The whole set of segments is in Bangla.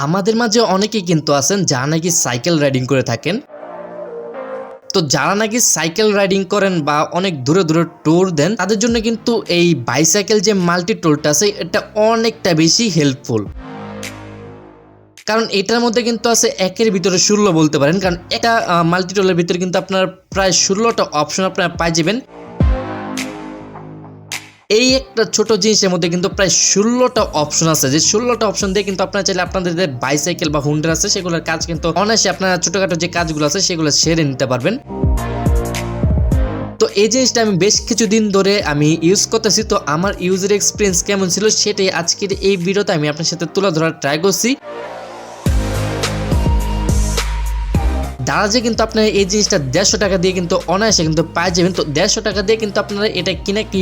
আমাদের মাঝে অনেকেই কিন্তু আছেন যারা নাকি সাইকেল রাইডিং করে থাকেন। তো যারা নাকি সাইকেল রাইডিং করেন বা অনেক দূরে দূরে ট্যুর দেন, তাদের জন্য কিন্তু এই বাইসাইকেল যে মাল্টি টুলটা আছে এটা অনেকটা বেশি হেল্পফুল। কারণ এটার মধ্যে কিন্তু আছে একের ভিতরে 16 বলতে পারেন, কারণ এটা মাল্টি টুলের ভিতরে কিন্তু আপনার প্রায় 16টা অপশন আপনারা পাই যাবেন। এই একটা ছোট জিনিসের মধ্যে কিন্তু প্রায় 16টা অপশন আছে, যে 16টা অপশন দিয়ে কিন্তু আপনারা চাইলে আপনাদের যে বাইসাইকেল বা হুন্ডার আছে সেগুলোর কাজ কিন্তু অনায়াসে আপনারা ছোটখাটো যে কাজগুলো আছে সেগুলো সেরে নিতে পারবেন। তো এই জিনিসটা আমি বেশ কিছুদিন ধরে আমি ইউজ করতেছি, তো আমার ইউজার এক্সপিরিয়েন্স কেমন ছিল সেটাই আজকের এই ভিডিওতে আমি আপনার সাথে তুলে ধরার ট্রাই করছি। দারাজে কিন্তু আপনারা এই জিনিসটা 150 টাকা দিয়ে কিন্তু অনায়াসে কিন্তু পাই যাবেন। তো 150 টাকা দিয়ে কিন্তু আপনারা এটা কিনা কি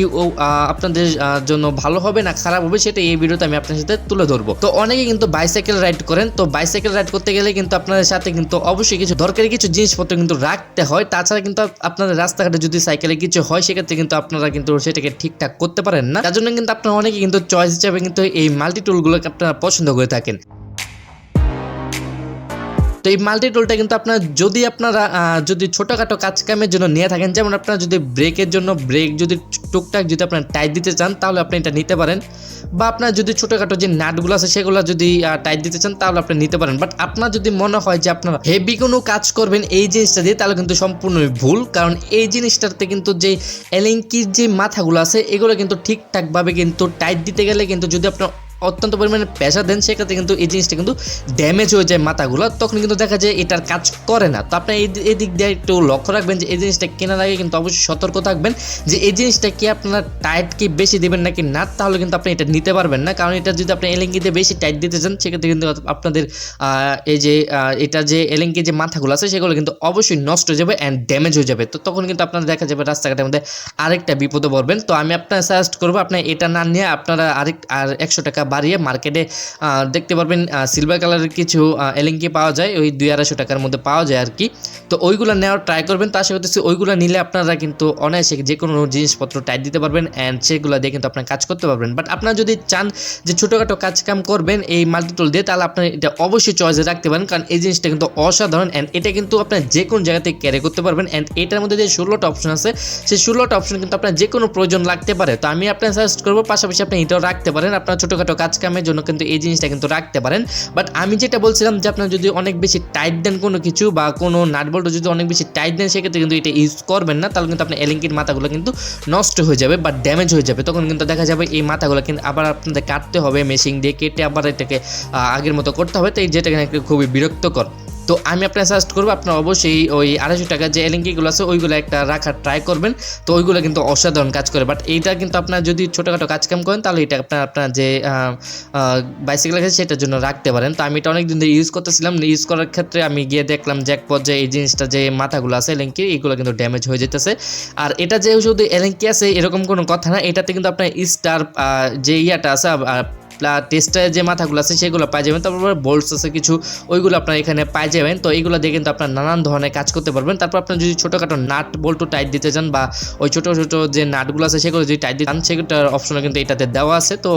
আপনাদের জন্য ভালো হবে না খারাপ হবে সেটা এই ভিডিওতে আমি আপনার সাথে তুলে ধরবো। তো অনেকে কিন্তু বাইসাইকেল রাইড করেন, তো বাইসাইকেল রাইড করতে গেলে কিন্তু আপনাদের সাথে কিন্তু অবশ্যই কিছু দরকারি কিছু জিনিসপত্র কিন্তু রাখতে হয়। তাছাড়া কিন্তু আপনাদের রাস্তাঘাটে যদি সাইকেলে কিছু হয় সেক্ষেত্রে কিন্তু আপনারা কিন্তু সেটাকে ঠিকঠাক করতে পারেন না। তার জন্য কিন্তু আপনারা অনেকে কিন্তু চয়েস হিসাবে কিন্তু এই মাল্টি টুলগুলোকে আপনারা পছন্দ করে থাকেন। তো এই মাল্টি টুলটা কিন্তু আপনারা যদি ছোটোখাটো কাজ কামের জন্য নিয়ে থাকেন, যেমন আপনারা যদি ব্রেকের জন্য ব্রেক যদি টুকটাক যদি আপনারা টাইট দিতে চান তাহলে আপনি এটা নিতে পারেন, বা আপনার যদি ছোটোখাটো যে নাটগুলো আছে সেগুলো যদি টাইট দিতে চান তাহলে আপনি নিতে পারেন। বাট আপনার যদি মনে হয় যে আপনারা হেভি কোনো কাজ করবেন এই জিনিসটা দিয়ে, তাহলে কিন্তু সম্পূর্ণই ভুল। কারণ এই জিনিসটাতে কিন্তু যে এলেঙ্কির যে মাথাগুলো আছে এগুলো কিন্তু ঠিকঠাকভাবে কিন্তু টাইট দিতে গেলে কিন্তু যদি আপনার অত্যন্ত পরিমাণে প্রেশার দেন সেক্ষেত্রে কিন্তু এই জিনিসটা কিন্তু ড্যামেজ হয়ে যায় মাথাগুলো, তখন কিন্তু দেখা যায় এটার কাজ করে না। তো আপনি এই দিক দিয়ে একটু লক্ষ্য রাখবেন যে এই জিনিসটা কেনার আগে কিন্তু অবশ্যই সতর্ক থাকবেন যে এই জিনিসটা কি আপনারা টাইট কি বেশি দেবেন নাকি না, তাহলে কিন্তু আপনি এটা নিতে পারবেন না। কারণ এটা যদি আপনি এলেঙ্কিতে বেশি টাইট দিতে চান সেক্ষেত্রে কিন্তু আপনাদের এই যে এটা যে এলেঙ্কি যে মাথাগুলো আছে সেগুলো কিন্তু অবশ্যই নষ্ট হয়ে যাবে অ্যান্ড ড্যামেজ হয়ে যাবে। তো তখন কিন্তু আপনারা দেখা যাবে রাস্তাঘাটের মধ্যে আরেকটা বিপদে পড়বেন। তো আমি আপনার সাজেস্ট করবো আপনার এটা না নিয়ে আপনারা আর 100 টাকা বাড়িয়ে মার্কেটে দেখতে পারবেন সিলভার কালারের কিছু এলেঙ্কি পাওয়া যায়, ওই 200-250 টাকার মধ্যে পাওয়া যায় আর কি। তো ওইগুলো নেওয়ার ট্রাই করবেন। তার সাথে ওইগুলো নিলে আপনারা কিন্তু অনায়াসে যে কোনো জিনিসপত্র টাইট দিতে পারবেন অ্যান্ড সেগুলো দিয়ে কিন্তু আপনার কাজ করতে পারবেন। বাট আপনারা যদি চান যে ছোটোখাটো কাজ কাম করবেন এই মাল্টি টুল দিয়ে, তাহলে আপনারা এটা অবশ্যই চয়েসে রাখতে পারেন, কারণ এই জিনিসটা কিন্তু অসাধারণ অ্যান্ড এটা কিন্তু আপনার যে কোনো জায়গা থেকে ক্যারি করতে পারবেন। অ্যান্ড এটার মধ্যে যে 16টা অপশন আছে সেই 16টা অপশন কিন্তু আপনার যে কোনো প্রয়োজন লাগতে পারে। তো আমি আপনার সাজেস্ট করবো পাশাপাশি আপনি এটাও রাখতে পারেন, আপনার ছোটোখাটো কাজ কামের জন্য কিন্তু এই জিনিসটা কিন্তু রাখতে পারেন। বাট আমি যেটা বলছিলাম যে আপনার যদি অনেক বেশি টাইট দেন কোনো কিছু বা কোনো নাট বল্ট যদি অনেক বেশি টাইট দেন সেক্ষেত্রে কিন্তু এটা ইউজ করবেন না, তাহলে কিন্তু আপনার এলেঙ্কির মাথাগুলো কিন্তু নষ্ট হয়ে যাবে বা ড্যামেজ হয়ে যাবে। তখন কিন্তু দেখা যাবে এই মাথাগুলো কিন্তু আবার আপনাদের কাটতে হবে, মেশিন দিয়ে কেটে আবার এটাকে আগের মতো করতে হবে, তো যেটা খুবই বিরক্তকর। তো আমি আপনার সাজেস্ট করবো আপনার অবশ্যই ওই 250 টাকার যে এলেঙ্কিগুলো আছে ওইগুলো একটা রাখার ট্রাই করবেন। তো ওইগুলো কিন্তু অসাধারণ কাজ করে। বাট এইটা কিন্তু আপনার যদি ছোটোখাটো কাজকাম করেন তাহলে এটা আপনার যে বাইসাইকেল আছে সেটার জন্য রাখতে পারেন। তো আমি এটা অনেক দিন ধরে ইউজ করতেছিলাম, ইউজ করার ক্ষেত্রে আমি গিয়ে দেখলাম যে এক পর্যায়ে এই জিনিসটা যে মাথাগুলো আছে এলেঙ্কি এইগুলো কিন্তু ড্যামেজ হয়ে যেতেছে। আর এটা যে শুধু এলেঙ্কি আছে এরকম কোনো কথা না, এটাতে কিন্তু আপনার স্টার যে ইয়াটা আছে টেস্টারের যে মাথাগুলো আছে সেগুলো পাই যাবেন। তারপর বোল্টস আছে কিছু, ওইগুলো আপনার এখানে পাই যাবেন। তো এইগুলো দিয়ে কিন্তু আপনার নানান ধরনের কাজ করতে পারবেন। তারপর আপনার যদি ছোটোখাটো নাট বল্টু টাইট দিতে চান বা ওই ছোটো ছোটো যে নাটগুলো আছে সেগুলো যদি টাইট দিতে চান সেটার অপশনও কিন্তু এটাতে দেওয়া আছে। তো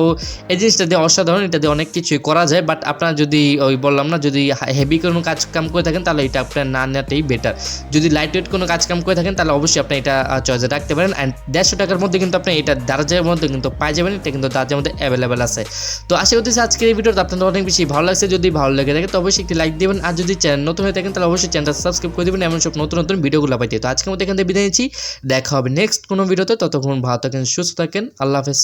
এই জিনিসটা দিয়ে অসাধারণ, এটা দিয়ে অনেক কিছুই করা যায়। বাট আপনার যদি ওই বললাম না, যদি হেভি কোনো কাজ কাম করে থাকেন তাহলে এটা আপনার না নেওয়াটাই বেটার। যদি লাইট ওয়েট কোনো কাজ কাম করে থাকেন তাহলে অবশ্যই আপনি এটা চয়েসে রাখতে পারেন। অ্যান্ড 150 টাকার মধ্যে কিন্তু আপনি এটা দারাজের মধ্যে কিন্তু পাই যাবেন, এটা কিন্তু দারাজের মধ্যে অ্যাভেলেবেল আছে। তো আশা করতেছি আজকের এই ভিডিওটা আপনাদের অনেক বেশি ভালো লাগছে। যদি ভালো লেগে থাকে তো অবশ্যই একটি লাইক দিবেন, আর যদি চ্যানেল নতুন হয়ে থাকেন তাহলে অবশ্যই চ্যানেলটা সাবস্ক্রাইব করে দিবেন, এমন সব নতুন নতুন ভিডিওগুলো পাইতে। তো আজকের মধ্যে এখান থেকে বিদায় নিচ্ছি, দেখা হবে নেক্সট কোনো ভিডিওতে। ততক্ষণ ভালো থাকেন, সুস্থ থাকেন, আল্লাহ হাফেজ।